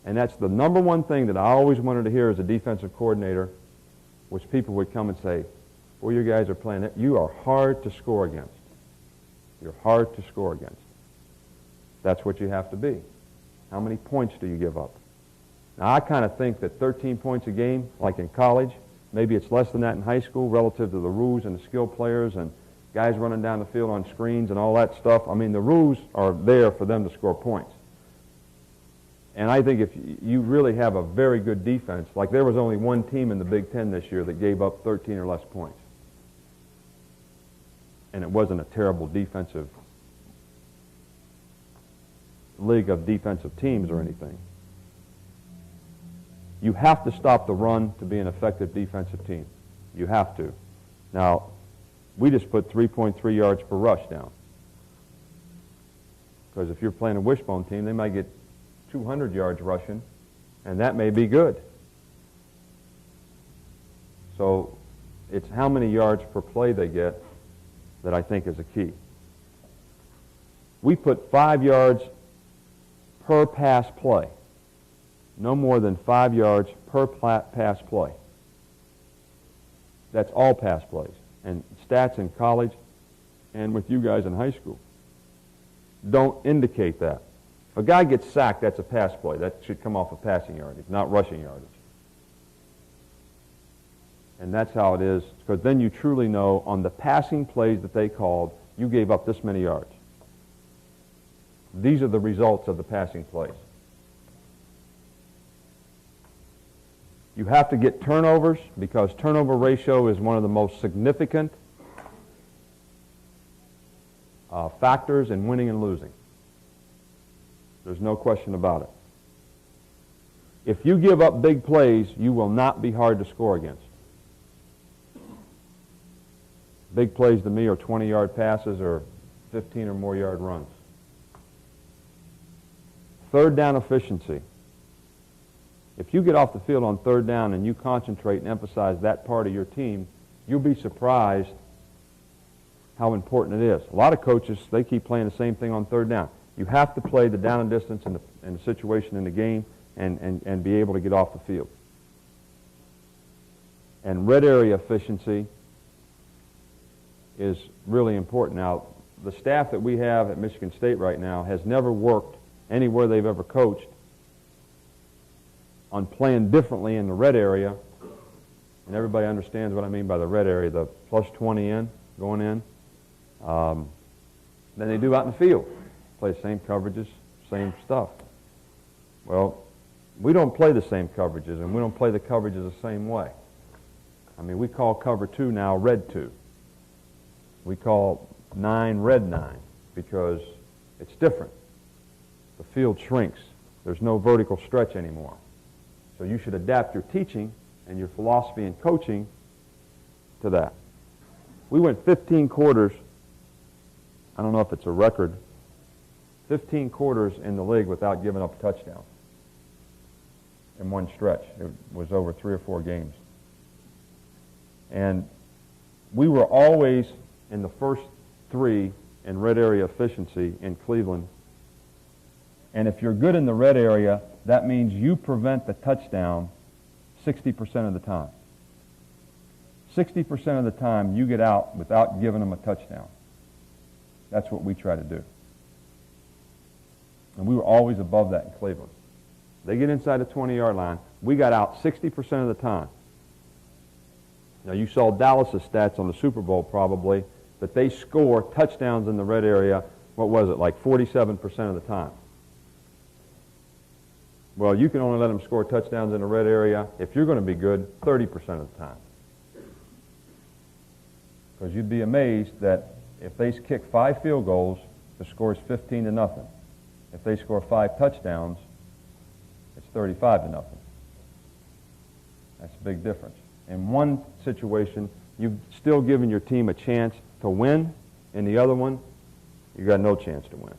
And that's the number one thing that I always wanted to hear as a defensive coordinator, which people would come and say, well, you guys are playing it. You are hard to score against. You're hard to score against. That's what you have to be. How many points do you give up? Now, I kind of think that 13 points a game, like in college, maybe it's less than that in high school relative to the rules and the skill players and guys running down the field on screens and all that stuff. I mean, the rules are there for them to score points. And I think if you really have a very good defense, like there was only one team in the Big Ten this year that gave up 13 or less points. And it wasn't a terrible defensive league of defensive teams or anything. You have to stop the run to be an effective defensive team. You have to. Now, we just put 3.3 yards per rush down. Because if you're playing a wishbone team, they might get 200 yards rushing, and that may be good. So it's how many yards per play they get that I think is a key. We put 5 yards per pass play. No more than 5 yards per pass play. That's all pass plays. And stats in college and with you guys in high school don't indicate that. If a guy gets sacked, that's a pass play. That should come off of passing yardage, not rushing yardage. And that's how it is, because then you truly know on the passing plays that they called, you gave up this many yards. These are the results of the passing plays. You have to get turnovers, because turnover ratio is one of the most significant factors in winning and losing. There's no question about it. If you give up big plays, you will not be hard to score against. Big plays to me are 20-yard passes or 15 or more yard runs. Third down efficiency. If you get off the field on third down and you concentrate and emphasize that part of your team, you'll be surprised how important it is. A lot of coaches, they keep playing the same thing on third down. You have to play the down and distance and the situation in the game and be able to get off the field. And red area efficiency is really important. Now, the staff that we have at Michigan State right now has never worked anywhere they've ever coached on playing differently in the red area. And everybody understands what I mean by the red area, the plus 20 in, going in, than they do out in the field. Play the same coverages, same stuff. Well, we don't play the same coverages, and we don't play the coverages the same way. I mean, we call cover 2 now red 2. We call 9 red 9 because it's different. The field shrinks. There's no vertical stretch anymore. So you should adapt your teaching and your philosophy and coaching to that. We went 15 quarters, I don't know if it's a record, 15 quarters in the league without giving up a touchdown in one stretch. It was over 3 or 4 games. And we were always in the first 3 in red area efficiency in Cleveland. And if you're good in the red area, that means you prevent the touchdown 60% of the time. 60% of the time you get out without giving them a touchdown. That's what we try to do. And we were always above that in Cleveland. They get inside the 20-yard line. We got out 60% of the time. Now, you saw Dallas' stats on the Super Bowl probably, that they score touchdowns in the red area, what was it, like 47% of the time. Well, you can only let them score touchdowns in the red area, if you're going to be good, 30% of the time. Because you'd be amazed that if they kick 5 field goals, the score is 15-0. If they score 5 touchdowns, it's 35-0. That's a big difference. In one situation, you've still given your team a chance to win. In the other one, you got no chance to win.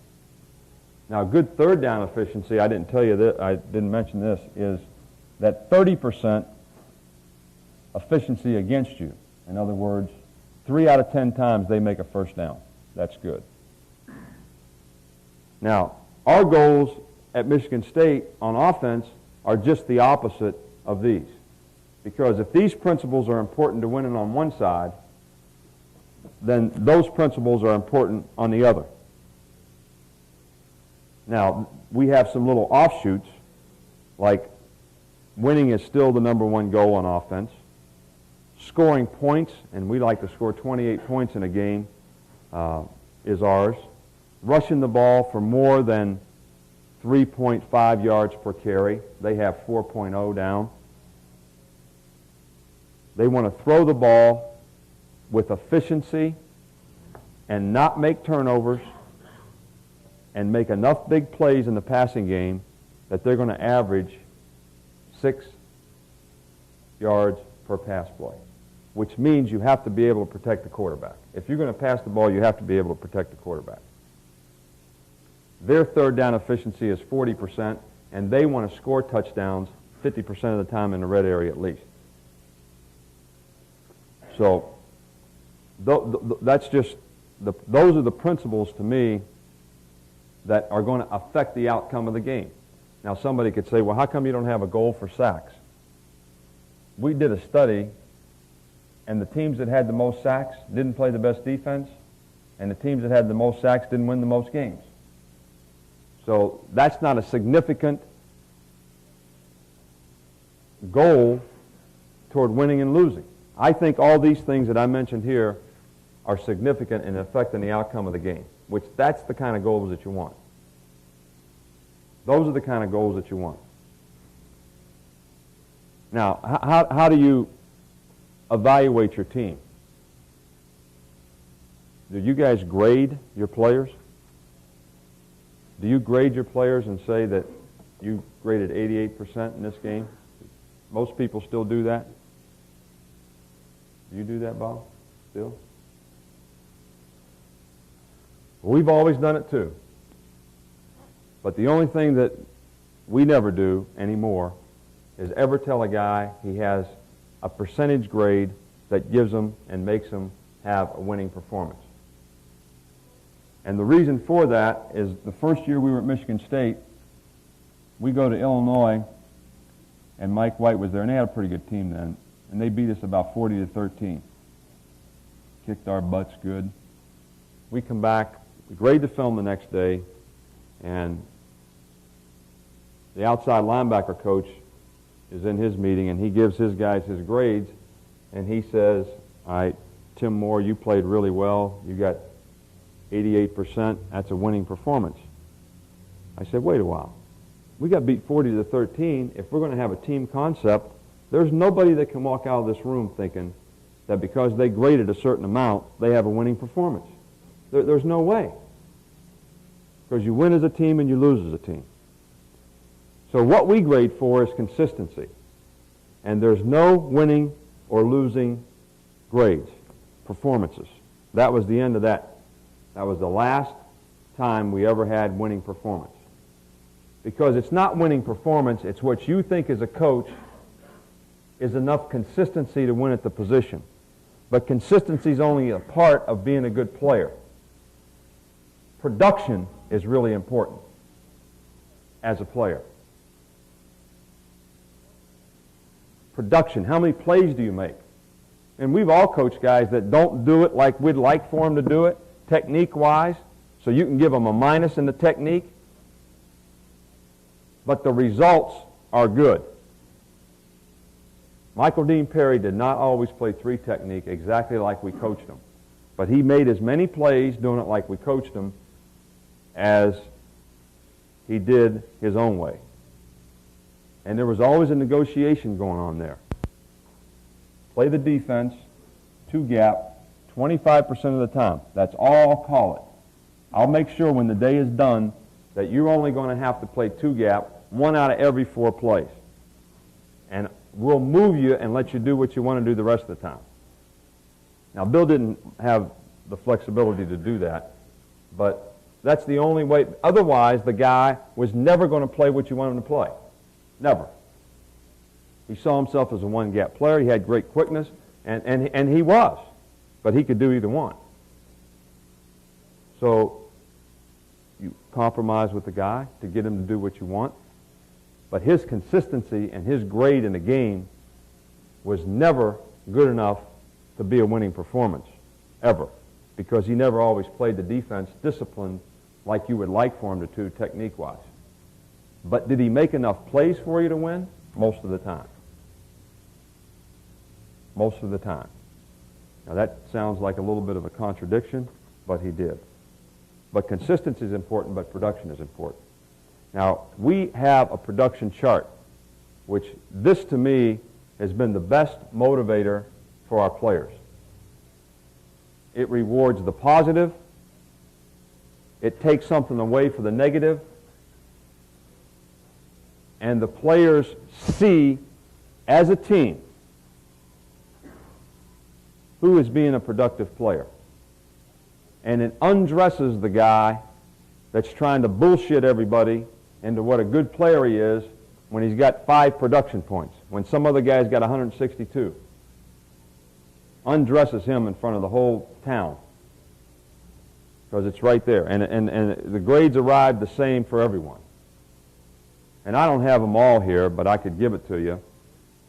Now, good third down efficiency, I didn't tell you that, I didn't mention this, is that 30% efficiency against you. In other words, 3 out of 10 times they make a first down. That's good. Now, our goals at Michigan State on offense are just the opposite of these. Because if these principles are important to winning on one side, then those principles are important on the other. Now, we have some little offshoots, like winning is still the #1 goal on offense. Scoring points, and we like to score 28 points in a game, is ours. Rushing the ball for more than 3.5 yards per carry. They have 4.0 down. They want to throw the ball with efficiency and not make turnovers and make enough big plays in the passing game that they're going to average 6 yards per pass play, which means you have to be able to protect the quarterback. If you're going to pass the ball, you have to be able to protect the quarterback. Their third down efficiency is 40%, and they want to score touchdowns 50% of the time in the red area at least. So that's just those are the principles to me that are going to affect the outcome of the game. Now, somebody could say, well, how come you don't have a goal for sacks? We did a study, and the teams that had the most sacks didn't play the best defense, and the teams that had the most sacks didn't win the most games. So that's not a significant goal toward winning and losing. I think all these things that I mentioned here are significant in affecting the outcome of the game, which that's the kind of goals that you want. Those are the kind of goals that you want. Now, how do you evaluate your team? Do you guys grade your players? Do you grade your players and say that you graded 88% in this game? Most people still do that. Do you do that, Bob? Still? We've always done it too. But the only thing that we never do anymore is ever tell a guy he has a percentage grade that gives him and makes him have a winning performance. And the reason for that is the first year we were at Michigan State, we go to Illinois, and Mike White was there, and they had a pretty good team then, and they beat us about 40-13. Kicked our butts good. We come back, we grade the film the next day, and the outside linebacker coach is in his meeting, and he gives his guys his grades, and he says, all right, Tim Moore, you played really well. You got 88%. That's a winning performance. I said, wait a while. We got beat 40-13. If we're going to have a team concept, there's nobody that can walk out of this room thinking that because they graded a certain amount, they have a winning performance. There's no way. Because you win as a team and you lose as a team. So what we grade for is consistency. And there's no winning or losing grades, performances. That was the end of that. That was the last time we ever had winning performance. Because it's not winning performance, it's what you think as a coach is enough consistency to win at the position. But consistency is only a part of being a good player. Production is really important as a player. Production. How many plays do you make? And we've all coached guys that don't do it like we'd like for them to do it, technique-wise, so you can give them a minus in the technique, but the results are good. Michael Dean Perry did not always play three technique exactly like we coached him, but he made as many plays doing it like we coached him as he did his own way. And there was always a negotiation going on there. Play the defense, two gap, 25% of the time. That's all I'll call it. I'll make sure when the day is done that you're only going to have to play two gap 1 out of every 4 plays. And we'll move you and let you do what you want to do the rest of the time. Now, Bill didn't have the flexibility to do that, but that's the only way. Otherwise, the guy was never going to play what you want him to play. Never. He saw himself as a one-gap player. He had great quickness, and he was, but he could do either one. So you compromise with the guy to get him to do what you want, but his consistency and his grade in the game was never good enough to be a winning performance, ever, because he never always played the defense disciplined like you would like for him to do technique-wise. But did he make enough plays for you to win? Most of the time. Most of the time. Now that sounds like a little bit of a contradiction, but he did. But consistency is important, but production is important. Now, we have a production chart, which this to me has been the best motivator for our players. It rewards the positive. It takes something away for the negative. And the players see, as a team, who is being a productive player. And it undresses the guy that's trying to bullshit everybody into what a good player he is when he's got 5 production points, when some other guy's got 162. Undresses him in front of the whole town because it's right there. And the grades arrive the same for everyone. And I don't have them all here, but I could give it to you.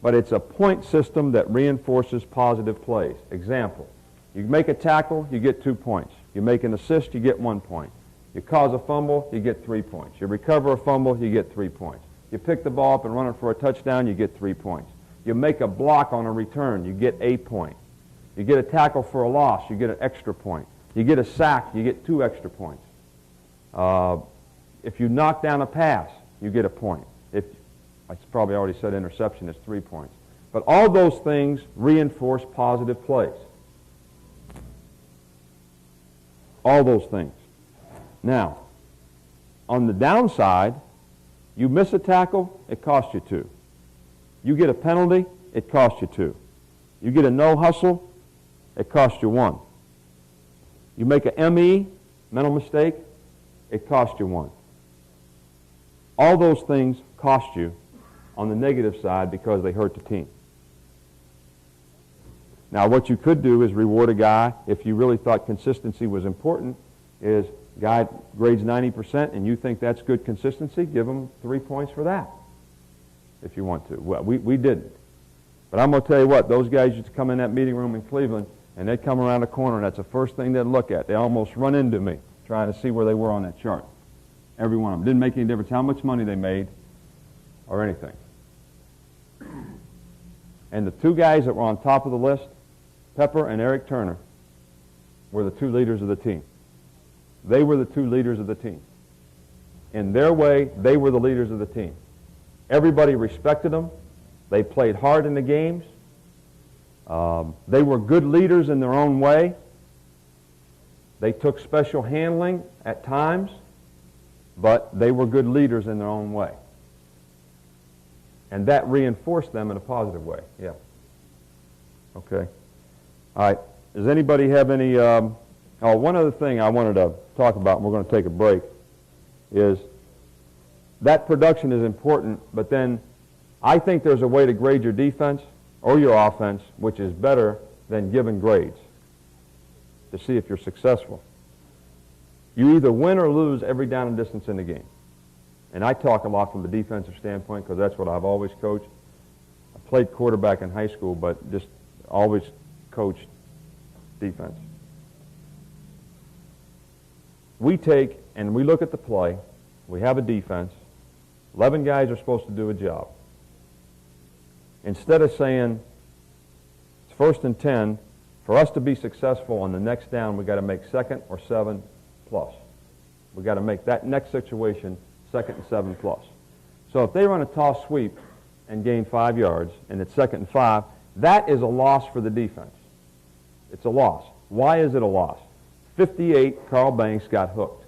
But it's a point system that reinforces positive plays. Example, you make a tackle, you get 2 points. You make an assist, you get 1 point. You cause a fumble, you get 3 points. You recover a fumble, you get 3 points. You pick the ball up and run it for a touchdown, you get 3 points. You make a block on a return, you get a point. You get a tackle for a loss, you get an extra point. You get a sack, you get 2 extra points. If you knock down a pass, you get a point. If I probably already said interception is 3 points. But all those things reinforce positive plays. All those things. Now, on the downside, you miss a tackle, it costs you 2. You get a penalty, it costs you 2. You get a no hustle, it costs you 1. You make a ME, mental mistake, it costs you 1. All those things cost you on the negative side because they hurt the team. Now, what you could do is reward a guy, if you really thought consistency was important, is guy grades 90% and you think that's good consistency, give him 3 points for that if you want to. Well, we didn't. But I'm going to tell you what, those guys used to come in that meeting room in Cleveland and they'd come around the corner and that's the first thing they'd look at. They almost run into me trying to see where they were on that chart. Every one of them. Didn't make any difference how much money they made or anything. And the 2 guys that were on top of the list, Pepper and Eric Turner, were the 2 leaders of the team. They were the 2 leaders of the team. In their way, they were the leaders of the team. Everybody respected them. They played hard in the games. They were good leaders in their own way. They took special handling at times, but they were good leaders in their own way. And that reinforced them in a positive way. Yeah. Okay. All right. Does anybody have any... one other thing I wanted to talk about, and we're going to take a break, is that production is important, but then I think there's a way to grade your defense or your offense which is better than giving grades to see if you're successful. You either win or lose every down and distance in the game. And I talk a lot from a defensive standpoint because that's what I've always coached. I played quarterback in high school, but just always coached defense. We take and we look at the play. We have a defense. 11 guys are supposed to do a job. Instead of saying it's 1st and 10, for us to be successful on the next down, we've got to make 2nd or 7 plus. We've got to make that next situation 2nd and 7 plus. So if they run a toss sweep and gain 5 yards and it's 2nd and 5, that is a loss for the defense. It's a loss. Why is it a loss? 58, Carl Banks got hooked.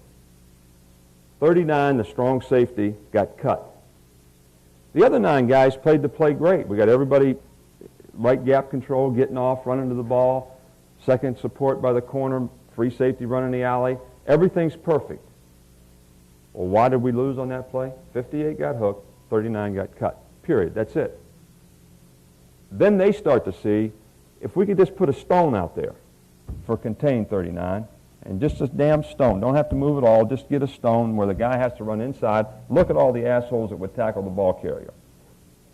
39, the strong safety, got cut. The other 9 guys played the play great. We got everybody right gap control, getting off, running to the ball, second support by the corner, free safety running the alley. Everything's perfect. Well, why did we lose on that play? 58 got hooked, 39 got cut. Period. That's it. Then they start to see if we could just put a stone out there for contain 39, and just a damn stone. Don't have to move at all. Just get a stone where the guy has to run inside. Look at all the assholes that would tackle the ball carrier.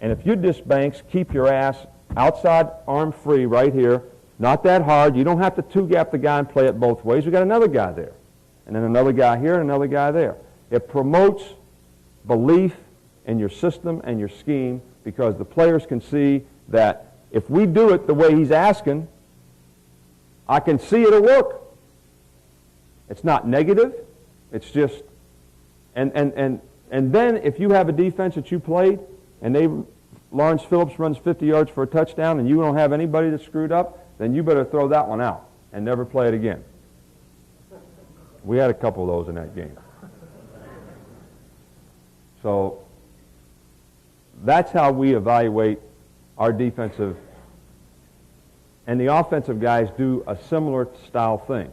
And if you just, Banks, keep your ass outside, arm free right here, not that hard. You don't have to two-gap the guy and play it both ways. We've got another guy there, and then another guy here and another guy there. It promotes belief in your system and your scheme because the players can see that if we do it the way he's asking, I can see it'll work. It's not negative. It's just, and then if you have a defense that you played and Lawrence Phillips runs 50 yards for a touchdown and you don't have anybody that screwed up, then you better throw that one out and never play it again. We had a couple of those in that game. So that's how we evaluate our defensive, and the offensive guys do a similar style thing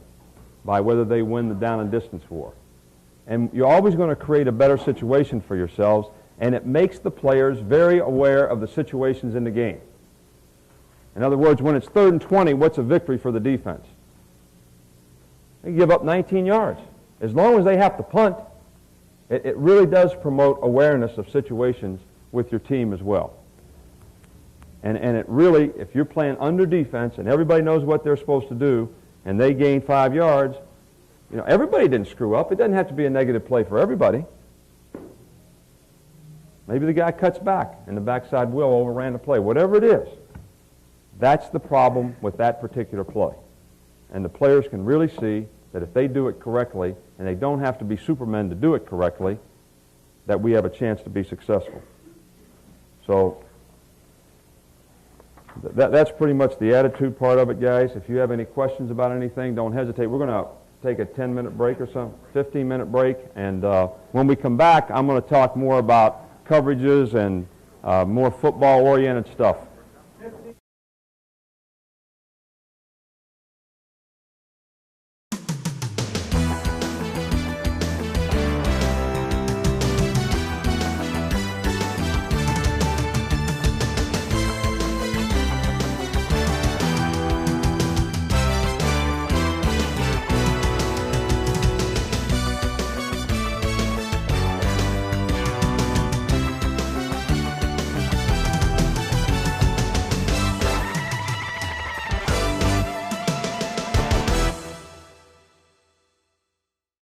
by whether they win the down and distance war. And you're always going to create a better situation for yourselves, and it makes the players very aware of the situations in the game. In other words, when it's 3rd and 20, what's a victory for the defense? They give up 19 yards. As long as they have to punt, it really does promote awareness of situations with your team as well. And it really, if you're playing under defense and everybody knows what they're supposed to do, and they gain 5 yards, You know, everybody didn't screw up. It doesn't have to be a negative play for everybody. Maybe the guy cuts back and the backside will overran the play. Whatever it is, that's the problem with that particular play. And the players can really see that if they do it correctly, and they don't have to be supermen to do it correctly, that we have a chance to be successful. So that's pretty much the attitude part of it, guys. If you have any questions about anything, don't hesitate. We're going to take a 10-minute break or so, 15-minute break, and when we come back, I'm going to talk more about coverages and more football-oriented stuff.